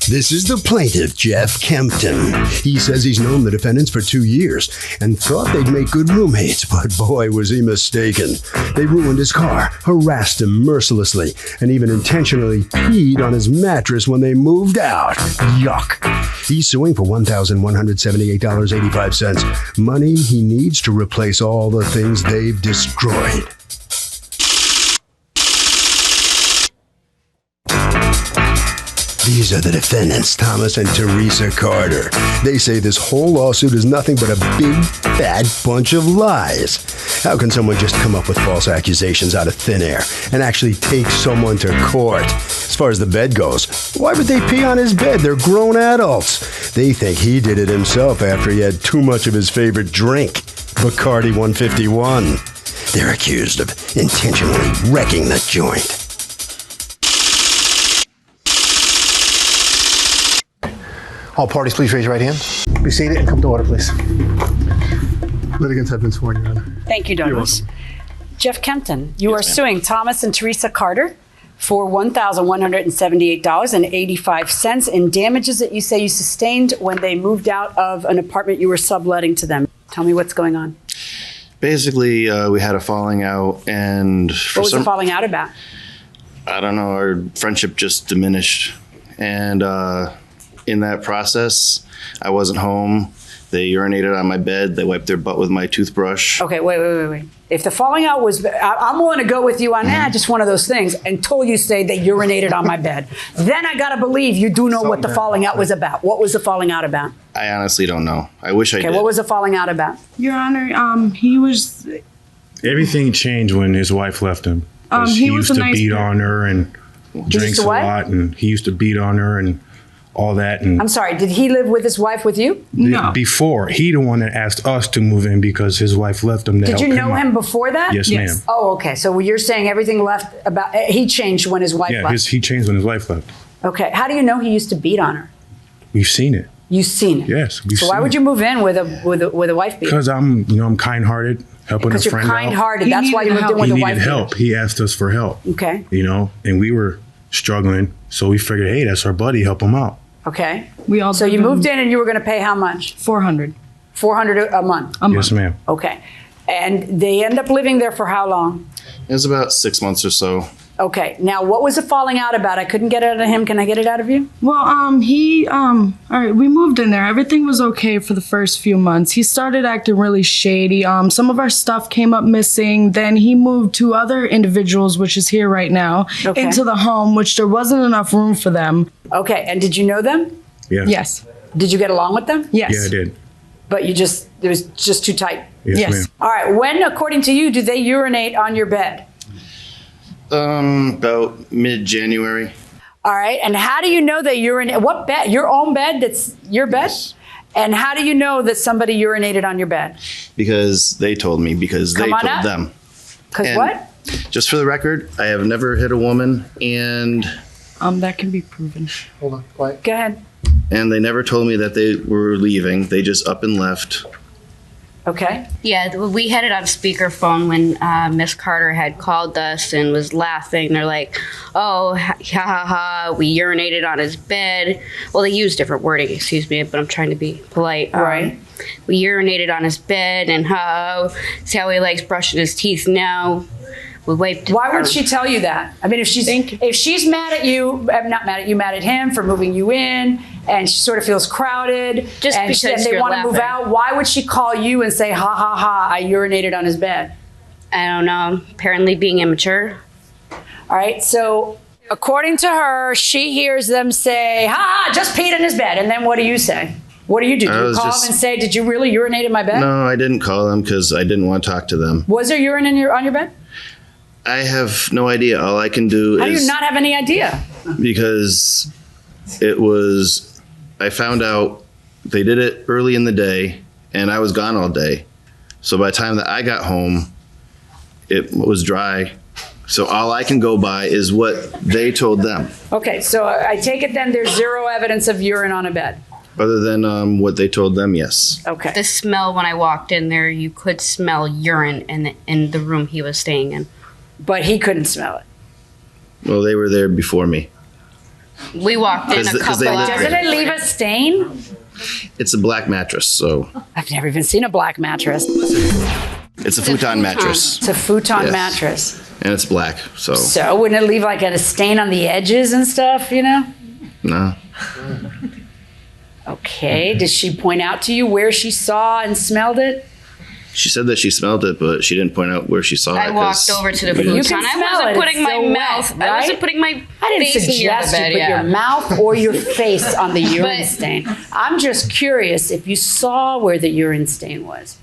This is the plaintiff, Jeff Kempton. He says he's known the defendants for 2 years and thought they'd make good roommates, but boy, was he mistaken. They ruined his car, harassed him mercilessly, and even intentionally peed on his mattress when they moved out. Yuck. He's suing for $1,178.85, money he needs to replace all the things they've destroyed. These are the defendants, Thomas and Teresa Carter. They say this whole lawsuit is nothing but a big, fat bunch of lies. How can someone just come up with false accusations out of thin air and actually take someone to court? As far as the bed goes, why would they pee on his bed? They're grown adults. They think he did it himself after he had too much of his favorite drink, Bacardi 151. They're accused of intentionally wrecking the joint. All parties, please raise your right hand. Be seated and come to order, please. Litigants have been sworn, Your Honor. Thank you, Douglas. Jeff Kempton, you are suing Thomas and Teresa Carter for $1,178.85 in damages that you say you sustained when they moved out of an apartment you were subletting to them. Tell me what's going on. Basically, we had a falling out, and what was the falling out about? I don't know. Our friendship just diminished, and in that process, I wasn't home. They urinated on my bed. They wiped their butt with my toothbrush. Okay, wait. If the falling out was, I'm willing to go with you on that, just one of those things, until you say they urinated on my bed. Then I gotta believe you do know what the falling out was about. What was the falling out about? I honestly don't know. I wish I did. Okay, what was the falling out about? Your Honor, he was... Everything changed when his wife left him. He was used to beat on her and drinks a what? lot, and he used to beat on her and all that. And I'm sorry, did he live with his wife with you? No. Before, he the one that asked us to move in because his wife left him to help him. Did you know him before that? Yes, ma'am. Oh, okay. So you're saying everything left about, he changed when his wife left? Yeah, he changed when his wife left. Okay. How do you know he used to beat on her? We've seen it. You've seen it? Yes, we've seen it. So why would you move in with a wife beater? Because I'm kind-hearted, helping a friend out. Because you're kind-hearted. That's why you moved in with a wife beater. He needed help. He asked us for help. Okay. And we were struggling, so we figured, hey, that's our buddy, help him out. Okay. So you moved in and you were going to pay how much? $400. $400 a month? Yes, ma'am. Okay. And they end up living there for how long? It was about 6 months or so. Okay. Now, what was the falling out about? I couldn't get it out of him. Can I get it out of you? Well, all right, we moved in there. Everything was okay for the first few months. He started acting really shady. Some of our stuff came up missing. Then he moved 2 other individuals, which is here right now, into the home, which there wasn't enough room for them. Okay. And did you know them? Yes. Yes. Did you get along with them? Yes. Yeah, I did. But it was just too tight? Yes, ma'am. All right. When, according to you, did they urinate on your bed? About mid-January. All right. And how do you know they urinate? What bed? Your own bed? That's your bed? Yes. And how do you know that somebody urinated on your bed? Because they told me, because they told them. Because what? Just for the record, I have never hit a woman, and that can be proven. Hold on, quiet. Go ahead. And they never told me that they were leaving. They just up and left. Okay. Yeah, we had it on speakerphone when Miss Carter had called us and was laughing. They're like, oh, ha ha ha, we urinated on his bed. Well, they used different wording, excuse me, but I'm trying to be polite. Right. We urinated on his bed, and see how he likes brushing his teeth now. We wiped. Why would she tell you that? I mean, if she's mad at you, not mad at you, mad at him for moving you in, and she sort of feels crowded, and they want to move out, why would she call you and say, ha ha ha, I urinated on his bed? I don't know. Apparently being immature. All right. So according to her, she hears them say, ha ha, just peed in his bed. And then what do you say? What do? Do you call them and say, did you really urinate in my bed? No, I didn't call them because I didn't want to talk to them. Was there urine on your bed? I have no idea. All I can do is... How do you not have any idea? Because I found out they did it early in the day, and I was gone all day. So by the time that I got home, it was dry. So all I can go by is what they told them. Okay, so I take it then there's zero evidence of urine on a bed. Other than what they told them, yes. Okay. The smell when I walked in there, you could smell urine in the room he was staying in. But he couldn't smell it. Well, they were there before me. We walked in a 'Cause they couple look hours. Doesn't it leave a stain? It's a black mattress, so I've never even seen a black mattress. it's a futon mattress. It's a futon Yes. mattress. And it's black, so So wouldn't it leave like a stain on the edges and stuff, you know? no. Okay. Did she point out to you where she saw and smelled it? She said that she smelled it, but she didn't point out where she saw it. I walked over to the But you futon. can I smell wasn't it. putting It's my so wet, mouth. I right? wasn't putting my I didn't face near the suggest bed. you put Yeah. your mouth or your face on the urine But- stain. I'm just curious if you saw where the urine stain was,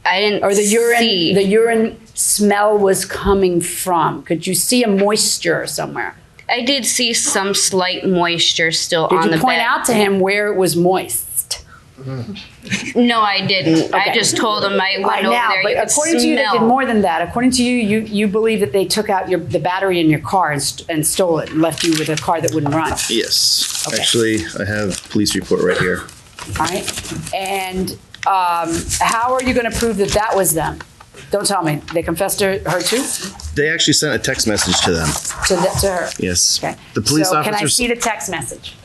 I didn't or the see. urine smell was coming from. Could you see a moisture somewhere? I did see some slight moisture still Did on the you point bed. out to him where it was moist? No, I didn't. Okay. I just told him I went over Now, there. but You could according to you, they did smell. more than that. According to you, you believe that they took out the battery in your car and stole it and left you with a car that wouldn't run. Yes. Okay. Actually, I have police report right here. All right. And how are you going to prove that that was them? Don't tell me. They confessed to her too? They actually sent a text message to them. To her? Yes. Okay. The police so officers. Can I see the text message?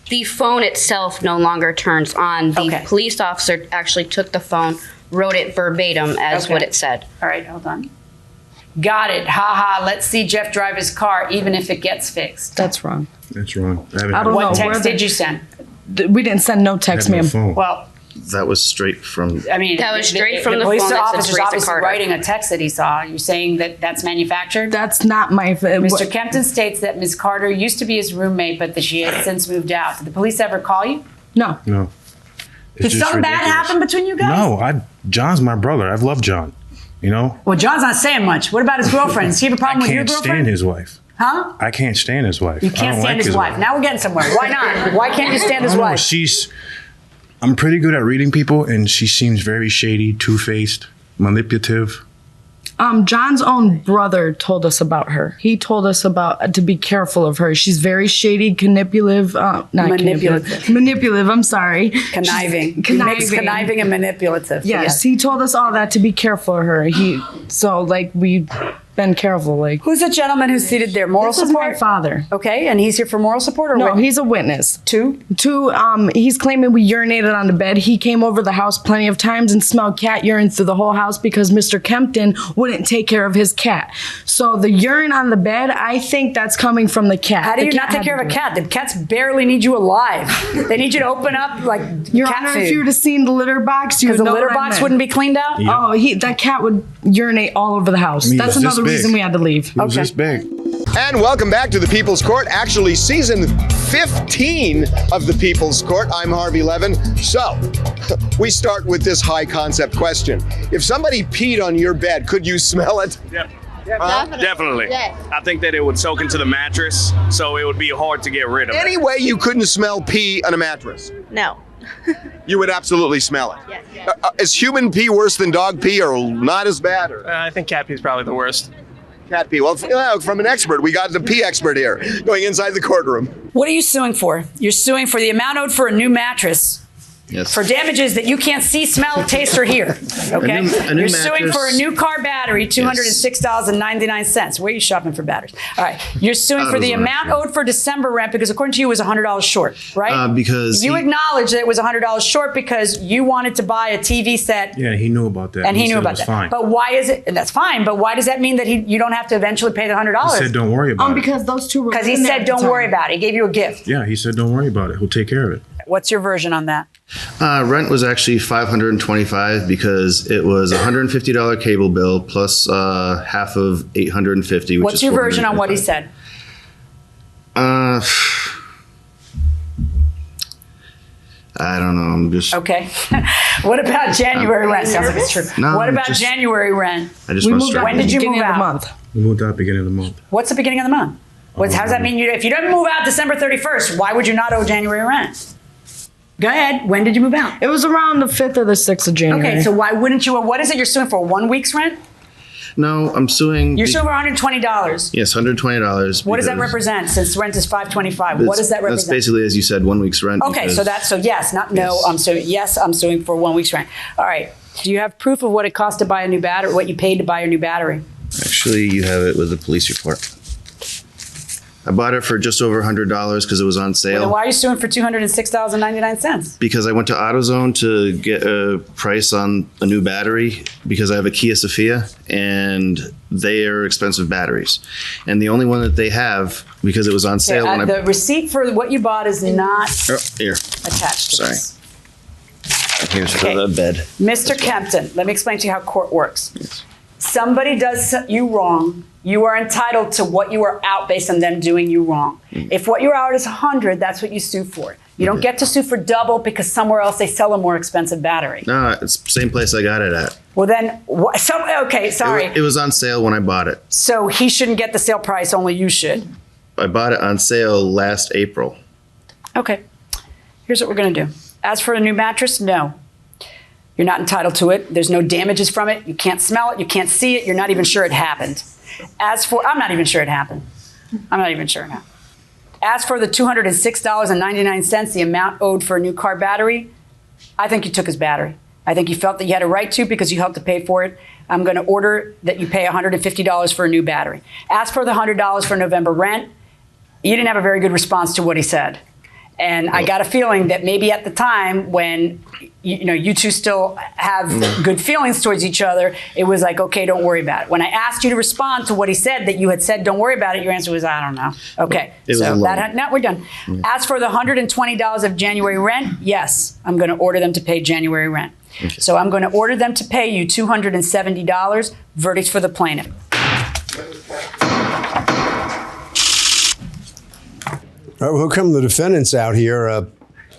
The phone itself no longer turns on. The Okay. police officer actually took the phone, wrote it verbatim as Okay. what it said. All right, hold on. Got it. Ha ha. Let's see Jeff drive his car, even if it gets fixed. That's wrong. That's wrong. I don't What know. text Where the- did you send? We didn't send no text, I have no ma'am. phone. Well, That was straight from. I mean, That was straight from the police phone that said officer's Teresa obviously Carter. writing a text that he saw. You're saying that that's manufactured? That's not my. Mr. Kempton states that Ms. Carter used to be his roommate, but that she has since moved out. Did the police ever call you? No. No. It's Did just something bad ridiculous. happen between you guys? No, John's my brother. I've loved John. You know? Well, John's not saying much. What about his girlfriend? Does he have a I problem with your can't girlfriend? stand his wife. Huh? I can't stand his wife. You I can't don't stand like his wife. Now we're getting somewhere. Why not? Why can't you stand his I don't know. wife? I'm pretty good at reading people, and she seems very shady, two-faced, manipulative. John's own brother told us about her. He told us about to be careful of her. She's very shady, manipulative. Manipulative. I'm sorry. Conniving. He makes conniving and manipulative. Yes, he told us all that to be careful of her. We've been careful. Like, Who's the gentleman who's seated there? Moral this is support? my father. Okay, and he's here for moral support or No, what? he's a witness. Two? He's claiming we urinated on the bed. He came over the house plenty of times and smelled cat urine through the whole house because Mr. Kempton wouldn't take care of his cat. So the urine on the bed, I think that's coming from the cat. How do The you cat not take had care of to a do it. cat? The cats barely need you alive. They need you to open up like Your cat Honor, food. if you would have seen the litter box, you Because would the know litter what I box meant. wouldn't be cleaned out? Yeah. Oh, that cat would urinate all over the house. I mean, That's it was this another big. reason we had to leave. It was Okay. this big. And welcome back to the People's Court, actually season 15 of the People's Court. I'm Harvey Levin. So, we start with this high concept question. If somebody peed on your bed, could you smell it? Definitely. I think that it would soak into the mattress, so it would be hard to get rid of it. Any way you couldn't smell pee on a mattress? No. You would absolutely smell it. Yes. Is human pee worse than dog pee or not as bad? Or I think cat pee is probably the worst. cat pee? Well, from an expert, we got the pee expert here going inside the courtroom. What are you suing for? You're suing for the amount owed for a new mattress. Yes. For damages that you can't see, smell, taste, or hear. Okay? A new You're suing mattress. for a new car battery, $206.99. Where are you shopping for batteries? All right. You're suing for the Amazon, amount yeah. owed for December rent because according to you it was $100 short, right? Because you he- acknowledge that it was $100 short because you wanted to buy a TV set. Yeah, he knew about that. And he knew said about it was that. Fine. But why is it? And that's fine. But why does that mean that you don't have to eventually pay the $100? He said, "Don't worry about it." Because those two were Because he in there said, at the "Don't time. worry about it." He gave you a gift. Yeah, he said, "Don't worry about it. He'll take care of it." What's your version on that? Rent was actually $525 because it was a $150 cable bill plus half of $850. Which What's is your version on what he $425. said? I don't know. I'm just. Okay. What about January rent? Sounds like it's true. No, What I'm about just- January rent? I just We want moved straight. out When did you beginning move of the out? month. We moved out beginning of the month. What's the beginning of the month? How does that mean? If you don't move out December 31st, why would you not owe January rent? Go ahead. When did you move out? It was around the 5th or the 6th of January. Okay, so why wouldn't you? What is it you're suing for? 1 week's rent? No, I'm suing. You're suing for $120. Yes, $120. What does that because represent? Since rent is $525, what does that represent? That's basically, as you said, 1 week's rent. Okay, because- so yes, not no. Yes. I'm suing. Yes, I'm suing for 1 week's rent. All right. Do you have proof of what it cost to buy a new battery? What you paid to buy your new battery? Actually, you have it with the police report. I bought it for just over $100 because it was on sale. Well, then why are you suing for $206.99? Because I went to AutoZone to get a price on a new battery because I have a Kia Sophia and they are expensive batteries. And the only one that they have, because it was on sale. Okay, the receipt for what you bought is not here. attached to Sorry. this. Here's for the bed. Mr. Kempton, let me explain to you how court works. Yes. Somebody does you wrong, you are entitled to what you are out based on them doing you wrong. If what you're out is 100, that's what you sue for. You don't get to sue for double because somewhere else they sell a more expensive battery. No, it's the same place I got it at. Well then, okay, sorry. It was on sale when I bought it. So he shouldn't get the sale price, only you should. I bought it on sale last April. Okay, here's what we're gonna do. As for a new mattress, no. You're not entitled to it. There's no damages from it. You can't smell it. You can't see it. You're not even sure it happened. As for, I'm not even sure it happened. As for the $206.99, the amount owed for a new car battery, I think you took his battery. I think you felt that you had a right to because you helped to pay for it. I'm going to order that you pay $150 for a new battery. As for the $100 for November rent, you didn't have a very good response to what he said. And I got a feeling that maybe at the time when you two still have good feelings towards each other, it was like, okay, don't worry about it. When I asked you to respond to what he said, that you had said, don't worry about it, your answer was, I don't know. Okay, so now we're done. As for the $120 of January rent, yes, I'm going to order them to pay January rent. Okay. So I'm going to order them to pay you $270. Verdicts for the plaintiff. All right, well, how come the defendant's out here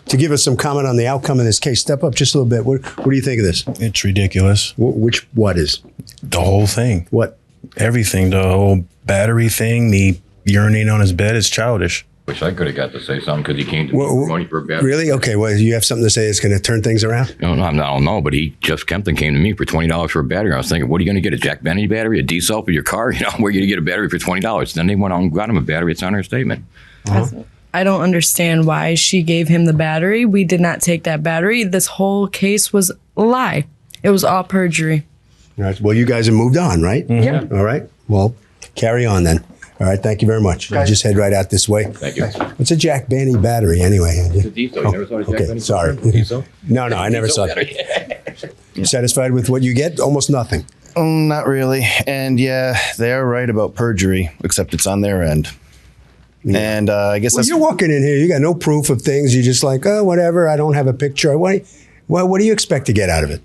to give us some comment on the outcome of this case? Step up just a little bit. What do you think of this? It's ridiculous. What is? The whole thing. What? Everything. The whole battery thing, the urinating on his bed is childish. Wish I could have got to say something because he came to me for money for a battery. Really? Okay, well, you have something to say that's going to turn things around? No, I don't know, but Jeff Kempton came to me for $20 for a battery. I was thinking, what are you going to get, a Jack Benny battery, a diesel for your car? Where are you going to get a battery for $20? Then they went on and got him a battery. It's on her statement. I don't understand why she gave him the battery. We did not take that battery. This whole case was a lie. It was all perjury. All right. Well, you guys have moved on, right? Mm-hmm. Yeah. All right. Well, carry on then. All right. Thank you very much. I'll just head right out this way. Thank you. What's a Jack Benny battery anyway? It's a diesel. You never saw a Jack Benny? Sorry. Diesel? No, I never saw it. You satisfied with what you get? Almost nothing. Not really. And yeah, they're right about perjury, except it's on their end. Yeah. And I guess you're walking in here. You got no proof of things. You're just like, oh, whatever. I don't have a picture. What do you expect to get out of it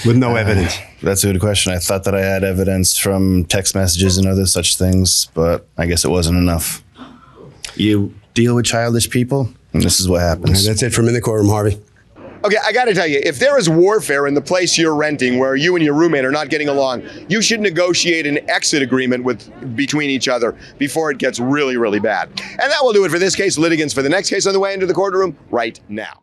with no evidence? That's a good question. I thought that I had evidence from text messages and other such things, but I guess it wasn't enough. You deal with childish people, and this is what happens. That's it from In the Courtroom, Harvey. Okay, I got to tell you, if there is warfare in the place you're renting where you and your roommate are not getting along, you should negotiate an exit agreement between each other before it gets really, really bad. And that will do it for this case. Litigants for the next case on the way into the courtroom right now.